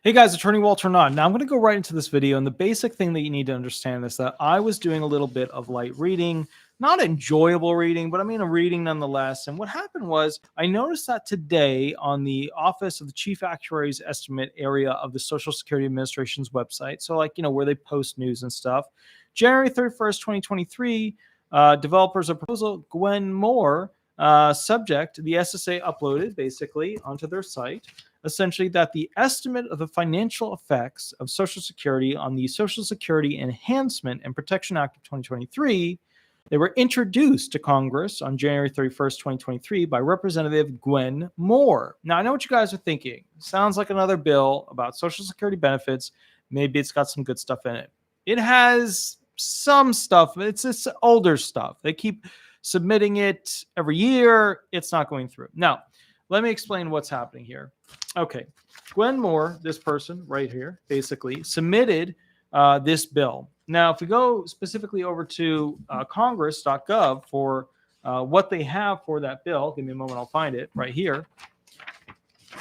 Hey guys, Attorney Walter Hnot. Now I'm going to go right into this video, and the basic thing that you need to understand is that I was doing a little bit of light reading, not enjoyable reading, but I mean a reading nonetheless. And what happened was I noticed that today on the Office of the Chief Actuary's Estimate area of the Social Security Administration's website, so like, where they post news and stuff, January 31st, 2023, developers of proposal Gwen Moore, subject, the SSA uploaded basically onto their site, essentially that the estimate of the financial effects of Social Security on the Social Security Enhancement and Protection Act of 2023, they were introduced to Congress on January 31st, 2023 by Representative Gwen Moore. Now, I know what you guys are thinking. Sounds like another bill about Social Security benefits. Maybe it's got some good stuff in it. It has some stuff. It's older stuff. They keep submitting it every year. It's not going through. Now, let me explain what's happening here. Okay, Gwen Moore, this person right here, basically submitted this bill. Now, if we go specifically over to congress.gov for what they have for that bill, give me a moment, I'll find it right here.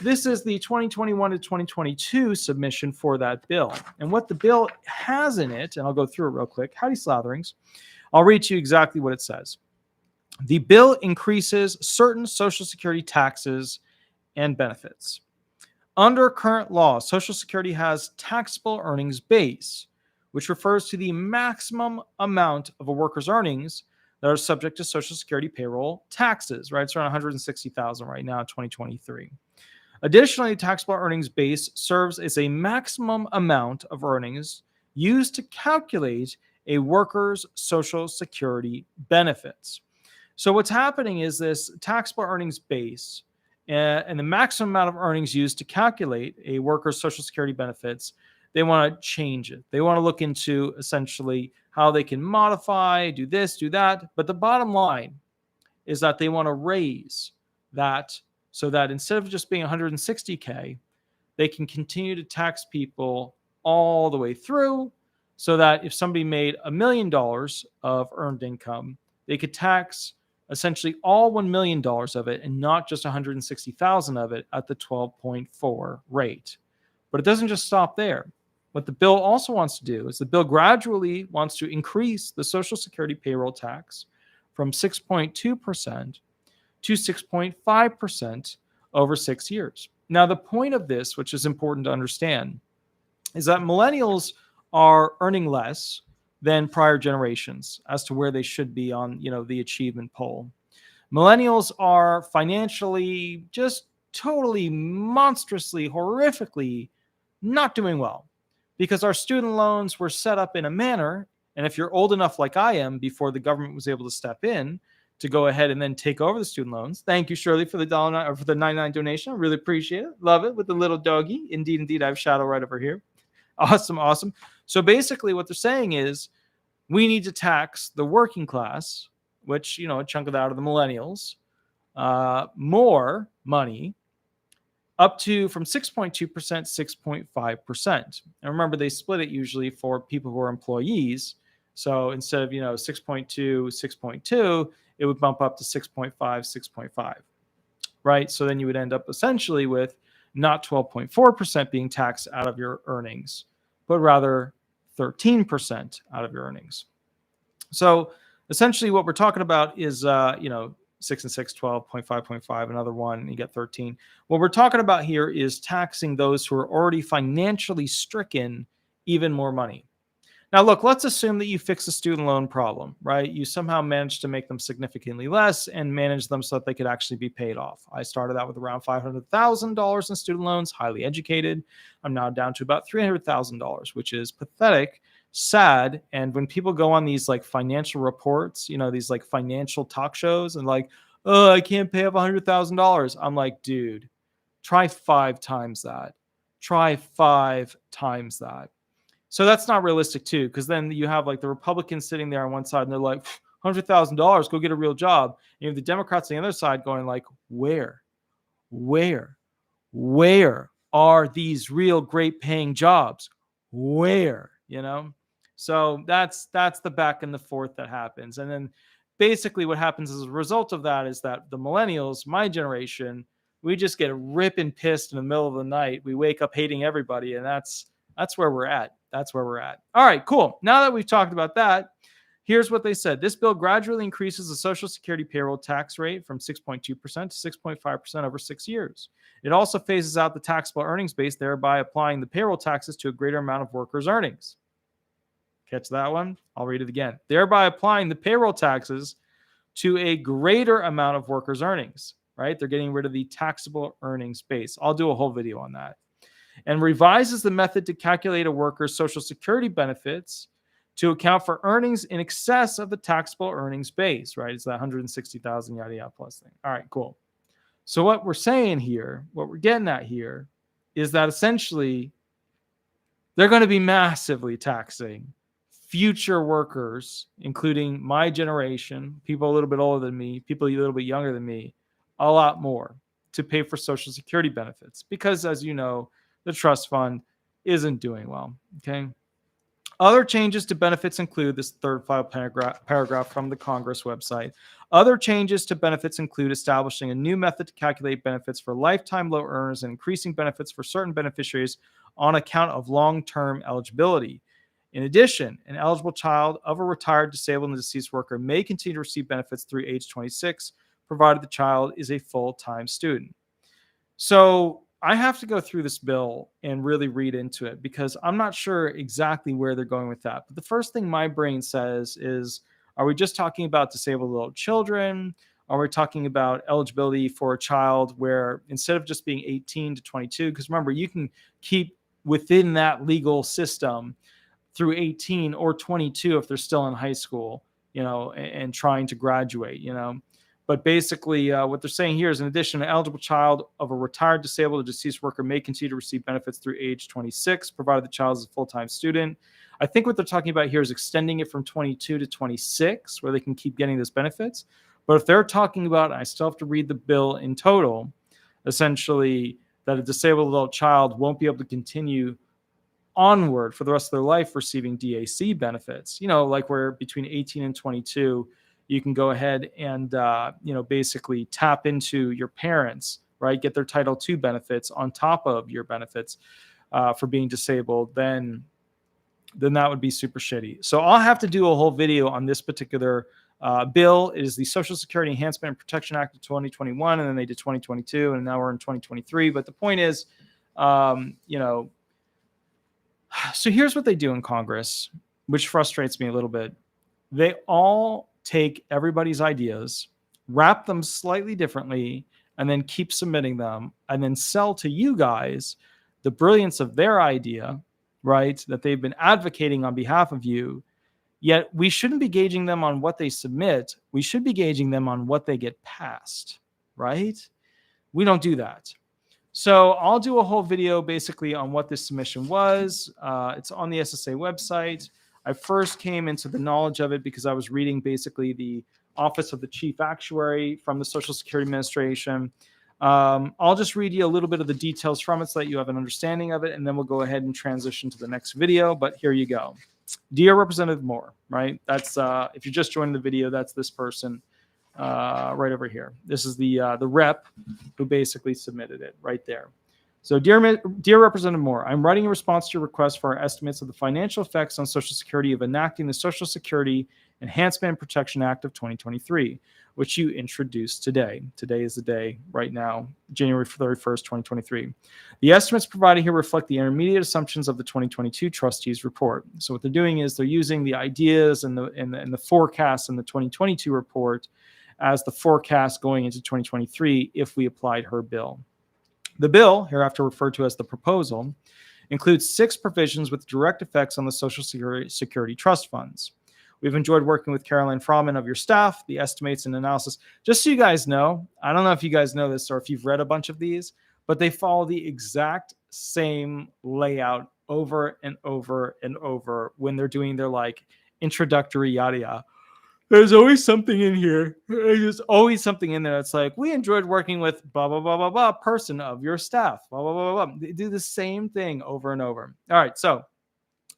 This is the 2021 to 2022 submission for that bill. And what the bill has in it, and I'll go through it real quick. Howdy Slatherings. I'll read to you exactly what it says. The bill increases certain Social Security taxes and benefits. Under current law, Social Security has taxable earnings base, which refers to the maximum amount of a worker's earnings that are subject to Social Security payroll taxes, right? It's around $160,000 right now in 2023. Additionally, taxable earnings base serves as a maximum amount of earnings used to calculate a worker's Social Security benefits. So what's happening is this taxable earnings base and the maximum amount of earnings used to calculate a worker's Social Security benefits, they want to change it. They want to look into essentially how they can modify, do this, do that. But the bottom line is that they want to raise that so that instead of just being 160K, they can continue to tax people all the way through so that if somebody made $1 million of earned income, they could tax essentially all $1 million of it and not just 160,000 of it at the 12.4 rate. But it doesn't just stop there. What the bill also wants to do is the bill gradually wants to increase the Social Security payroll tax from 6.2% to 6.5% over 6 years. Now, the point of this, which is important to understand, is that millennials are earning less than prior generations as to where they should be on, the achievement poll. Millennials are financially just totally monstrously, horrifically not doing well because our student loans were set up in a manner, and if you're old enough like I am before the government was able to step in to go ahead and then take over the student loans. Thank you, Shirley, for the $1 or for the 99 donation. I really appreciate it. Love it with the little doggy. Indeed, I have Shadow right over here. Awesome. So basically what they're saying is we need to tax the working class, which, a chunk of that are the millennials, more money up to from 6.2%, 6.5%. And remember, they split it usually for people who are employees. So instead of, 6.2, 6.2, it would bump up to 6.5, 6.5, right? So then you would end up essentially with not 12.4% being taxed out of your earnings, but rather 13% out of your earnings. So essentially what we're talking about is, 6 and 6, 12.5.5, another one, you get 13. What we're talking about here is taxing those who are already financially stricken even more money. Now, look, let's assume that you fix the student loan problem, right? You somehow managed to make them significantly less and manage them so that they could actually be paid off. I started out with around $500,000 in student loans, highly educated. I'm now down to about $300,000, which is pathetic, sad. And when people go on these like financial reports, these like financial talk shows and like, oh, I can't pay off $100,000. I'm like, dude, try 5 times that. Try 5 times that. So that's not realistic too, because then you have like the Republicans sitting there on one side and they're like, $100,000, go get a real job. And you have the Democrats on the other side going like, where are these real great paying jobs? Where, So that's the back and the forth that happens. And then basically what happens as a result of that is that the millennials, my generation, We just get ripping pissed in the middle of the night. We wake up hating everybody, and that's where we're at. That's where we're at. All right, cool. Now that we've talked about that, here's what they said. This bill gradually increases the Social Security payroll tax rate from 6.2% to 6.5% over 6 years. It also phases out the taxable earnings base, thereby applying the payroll taxes to a greater amount of workers' earnings. Catch that one? I'll read it again. Thereby applying the payroll taxes to a greater amount of workers' earnings, right? They're getting rid of the taxable earnings base. I'll do a whole video on that. And revises the method to calculate a worker's Social Security benefits to account for earnings in excess of the taxable earnings base, right? It's that 160,000 yada yada plus thing. All right, cool. So what we're saying here, what we're getting at here, is that essentially they're going to be massively taxing future workers, including my generation, people a little bit older than me, people a little bit younger than me, a lot more to pay for Social Security benefits because, as you know, the trust fund isn't doing well. Okay. Other changes to benefits include this third file paragraph from the Congress website. Other changes to benefits include establishing a new method to calculate benefits for lifetime low earners and increasing benefits for certain beneficiaries on account of long-term eligibility. In addition, an eligible child of a retired, disabled, and deceased worker may continue to receive benefits through age 26, provided the child is a full-time student. So I have to go through this bill and really read into it because I'm not sure exactly where they're going with that. But the first thing my brain says is, are we just talking about disabled little children? Are we talking about eligibility for a child where instead of just being 18 to 22, because remember, you can keep within that legal system through 18 or 22 if they're still in high school, and trying to graduate, But basically, what they're saying here is, in addition, an eligible child of a retired, disabled, or deceased worker may continue to receive benefits through age 26, provided the child is a full-time student. I think what they're talking about here is extending it from 22 to 26, where they can keep getting those benefits. But if they're talking about, I still have to read the bill in total, essentially that a disabled adult child won't be able to continue onward for the rest of their life receiving DAC benefits, like where between 18 and 22, you can go ahead and, basically tap into your parents, right? Get their Title II benefits on top of your benefits for being disabled, then that would be super shitty. So I'll have to do a whole video on this particular bill. It is the Social Security Enhancement and Protection Act of 2021, and then they did 2022, and now we're in 2023. But the point is, so here's what they do in Congress, which frustrates me a little bit. They all take everybody's ideas, wrap them slightly differently, and then keep submitting them, and then sell to you guys the brilliance of their idea, right, that they've been advocating on behalf of you. Yet we shouldn't be gauging them on what they submit. We should be gauging them on what they get passed, right? We don't do that. So I'll do a whole video basically on what this submission was. It's on the SSA website. I first came into the knowledge of it because I was reading basically the Office of the Chief Actuary from the Social Security Administration. I'll just read you a little bit of the details from it so that you have an understanding of it, and then we'll go ahead and transition to the next video. But here you go. Dear Representative Moore, right? That's if you're just joining the video, that's this person right over here. This is the rep who basically submitted it right there. So, dear Representative Moore, I'm writing in response to your request for our estimates of the financial effects on Social Security of enacting the Social Security Enhancement and Protection Act of 2023, which you introduced today. Today is the day right now, January 31st, 2023. The estimates provided here reflect the intermediate assumptions of the 2022 trustees report. So what they're doing is they're using the ideas and the forecasts in the 2022 report as the forecast going into 2023 if we applied her bill. The bill, hereafter referred to as the proposal, includes 6 provisions with direct effects on the Social Security trust funds. We've enjoyed working with Caroline Frauman of your staff, the estimates and analysis. Just so you guys know, I don't know if you guys know this or if you've read a bunch of these, but they follow the exact same layout over and over and over when they're doing their introductory yada yada. There's always something in here. There's always something in there that's like, we enjoyed working with blah, blah, blah, blah, blah, person of your staff, blah, blah, blah, blah. They do the same thing over and over. All right, so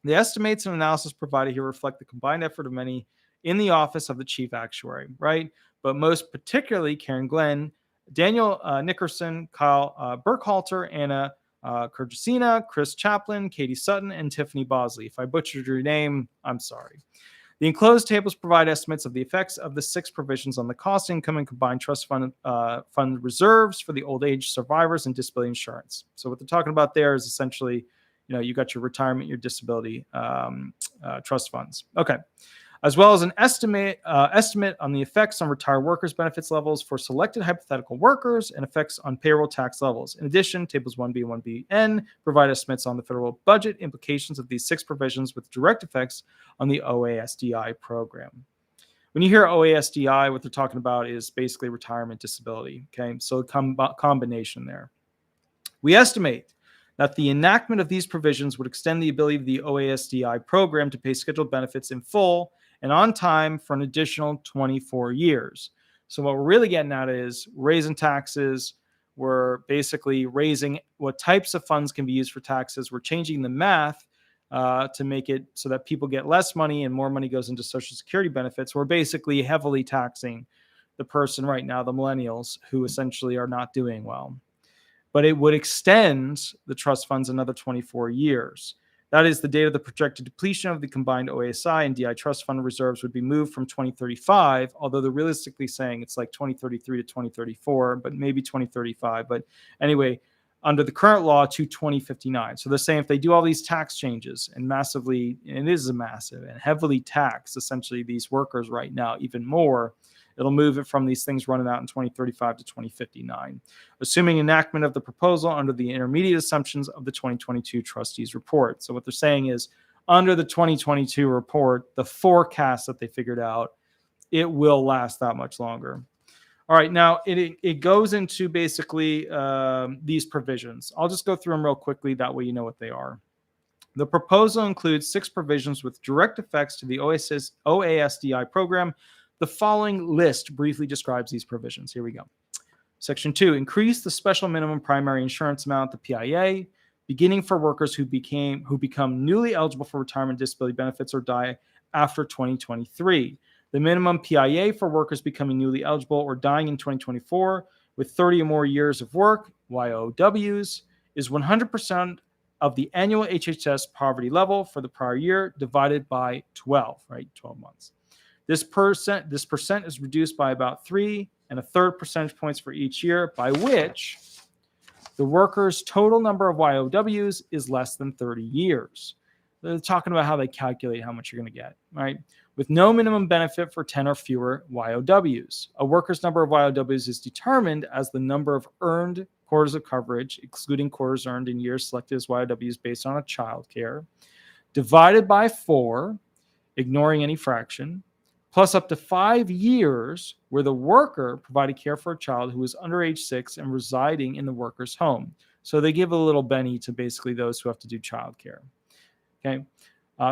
the estimates and analysis provided here reflect the combined effort of many in the office of the chief actuary, right? But most particularly Karen Glenn, Daniel Nickerson, Kyle Burkhalter, Anna Kurgesina, Chris Chaplin, Katie Sutton, and Tiffany Bosley. If I butchered your name, I'm sorry. The enclosed tables provide estimates of the effects of the 6 provisions on the cost, income, and combined trust fund reserves for the old age survivors and disability insurance. So what they're talking about there is essentially, you got your retirement, your disability trust funds. Okay. As well as an estimate on the effects on retired workers' benefits levels for selected hypothetical workers and effects on payroll tax levels. In addition, tables 1B and 1BN provide estimates on the federal budget implications of these 6 provisions with direct effects on the OASDI program. When you hear OASDI, what they're talking about is basically retirement disability. Okay, so combination there. We estimate that the enactment of these provisions would extend the ability of the OASDI program to pay scheduled benefits in full and on time for an additional 24 years. So what we're really getting at is raising taxes. We're basically raising what types of funds can be used for taxes. We're changing the math to make it so that people get less money and more money goes into Social Security benefits. We're basically heavily taxing the person right now, the millennials, who essentially are not doing well. But it would extend the trust funds another 24 years. That is, the date of the projected depletion of the combined OASI and DI trust fund reserves would be moved from 2035, although they're realistically saying it's like 2033 to 2034, but maybe 2035. But anyway, under the current law to 2059. So they're saying if they do all these tax changes and massively, and it is a massive and heavily tax essentially these workers right now even more, it'll move it from these things running out in 2035 to 2059, assuming enactment of the proposal under the intermediate assumptions of the 2022 trustees report. So what they're saying is under the 2022 report, the forecast that they figured out, it will last that much longer. All right, now it goes into basically these provisions. I'll just go through them real quickly. That way you know what they are. The proposal includes 6 provisions with direct effects to the OASDI program. The following list briefly describes these provisions. Here we go. Section 2, increase the special minimum primary insurance amount, the PIA, beginning for workers who become newly eligible for retirement disability benefits or die after 2023. The minimum PIA for workers becoming newly eligible or dying in 2024 with 30 or more years of work, YOWs, is 100% of the annual HHS poverty level for the prior year divided by 12, right? 12 months. This percent is reduced by about 3 1/3 percentage points for each year, by which the worker's total number of YOWs is less than 30 years. They're talking about how they calculate how much you're going to get, right? With no minimum benefit for 10 or fewer YOWs. A worker's number of YOWs is determined as the number of earned quarters of coverage, excluding quarters earned in years selected as YOWs based on a child care, divided by 4, ignoring any fraction, plus up to 5 years where the worker provided care for a child who was under age 6 and residing in the worker's home. So they give a little benny to basically those who have to do child care. Okay,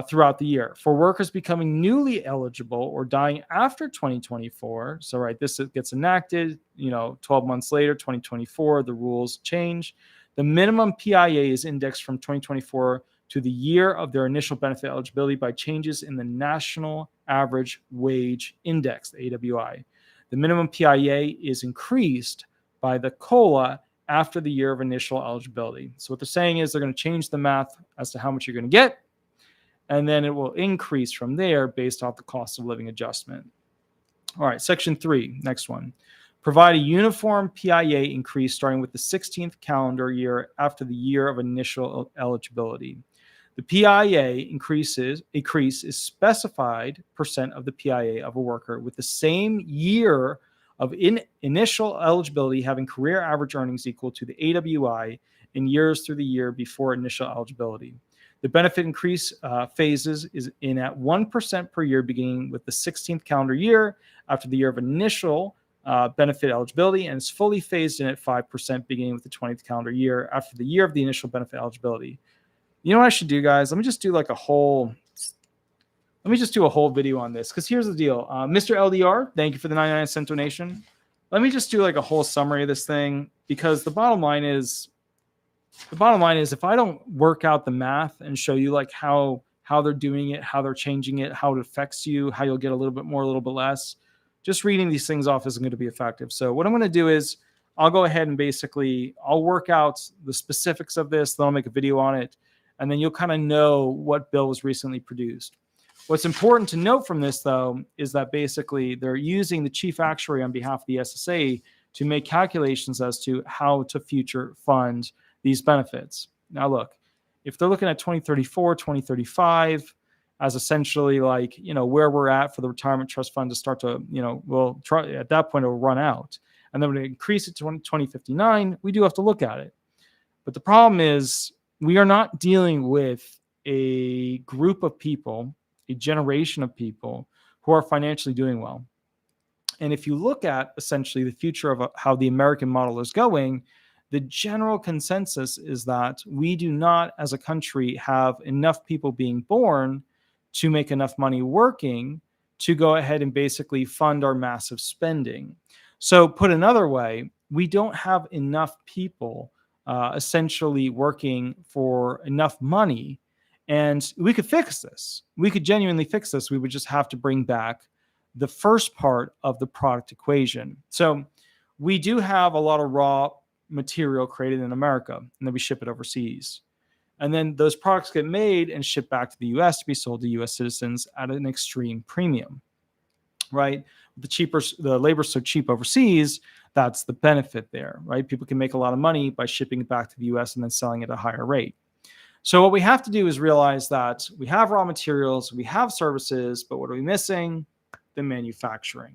throughout the year. For workers becoming newly eligible or dying after 2024, so right, this gets enacted, 12 months later, 2024, the rules change. The minimum PIA is indexed from 2024 to the year of their initial benefit eligibility by changes in the National Average Wage Index, the AWI. The minimum PIA is increased by the COLA after the year of initial eligibility. So what they're saying is they're going to change the math as to how much you're going to get, and then it will increase from there based off the cost of living adjustment. All right, Section 3, next one. Provide a uniform PIA increase starting with the 16th calendar year after the year of initial eligibility. The PIA increase is specified percent of the PIA of a worker with the same year of initial eligibility having career average earnings equal to the AWI in years through the year before initial eligibility. The benefit increase phases is in at 1% per year beginning with the 16th calendar year after the year of initial benefit eligibility, and is fully phased in at 5% beginning with the 20th calendar year after the year of the initial benefit eligibility. You know what I should do, guys? Let me just do a whole video on this, because here's the deal. Mr. LDR, thank you for the 99-cent donation. Let me just do a whole summary of this thing, because the bottom line is if I don't work out the math and show you how they're doing it, how they're changing it, how it affects you, how you'll get a little bit more, a little bit less, just reading these things off isn't going to be effective. So what I'm going to do is I'll go ahead and basically I'll work out the specifics of this. Then I'll make a video on it. And then you'll kind of know what bill was recently produced. What's important to note from this, though, is that basically they're using the chief actuary on behalf of the SSA to make calculations as to how to future fund these benefits. Now, look, if they're looking at 2034, 2035 as essentially like, where we're at for the retirement trust fund to start to, we'll try at that point, it'll run out. And then when it increase it to 2059, we do have to look at it. But the problem is we are not dealing with a group of people, a generation of people who are financially doing well. And if you look at essentially the future of how the American model is going, the general consensus is that we do not, as a country, have enough people being born to make enough money working to go ahead and basically fund our massive spending. So put another way, we don't have enough people essentially working for enough money. And we could fix this. We could genuinely fix this. We would just have to bring back the first part of the product equation. So we do have a lot of raw material created in America, and then we ship it overseas. And then those products get made and shipped back to the US to be sold to US citizens at an extreme premium, right? The labor's so cheap overseas, that's the benefit there, right? People can make a lot of money by shipping it back to the US and then selling it at a higher rate. So what we have to do is realize that we have raw materials, we have services, but what are we missing? The manufacturing.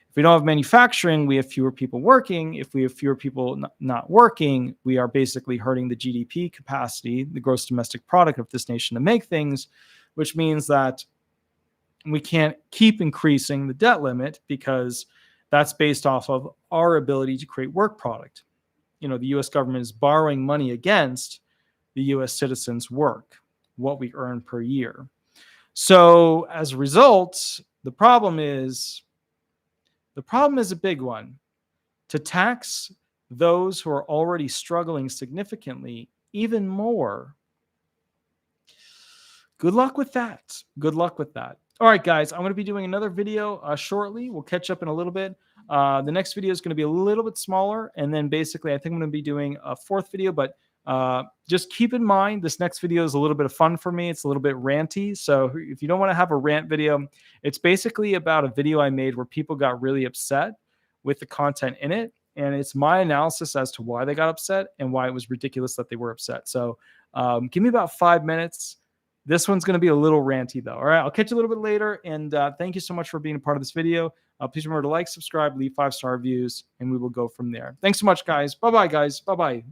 If we don't have manufacturing, we have fewer people working. If we have fewer people not working, we are basically hurting the GDP capacity, the gross domestic product of this nation to make things, which means that we can't keep increasing the debt limit because that's based off of our ability to create work product. The US government is borrowing money against the US citizens' work, what we earn per year. So as a result, the problem is a big one. To tax those who are already struggling significantly even more, good luck with that. Good luck with that. All right, guys, I'm going to be doing another video shortly. We'll catch up in a little bit. The next video is going to be a little bit smaller. And then basically, I think I'm going to be doing a fourth video, but just keep in mind, this next video is a little bit of fun for me. It's a little bit ranty. So if you don't want to have a rant video, it's basically about a video I made where people got really upset with the content in it. And it's my analysis as to why they got upset and why it was ridiculous that they were upset. So give me about 5 minutes. This one's going to be a little ranty though. All right. I'll catch you a little bit later. And thank you so much for being a part of this video. Please remember to like, subscribe, leave 5-star reviews, and we will go from there. Thanks so much, guys. Bye-bye, guys. Bye-bye.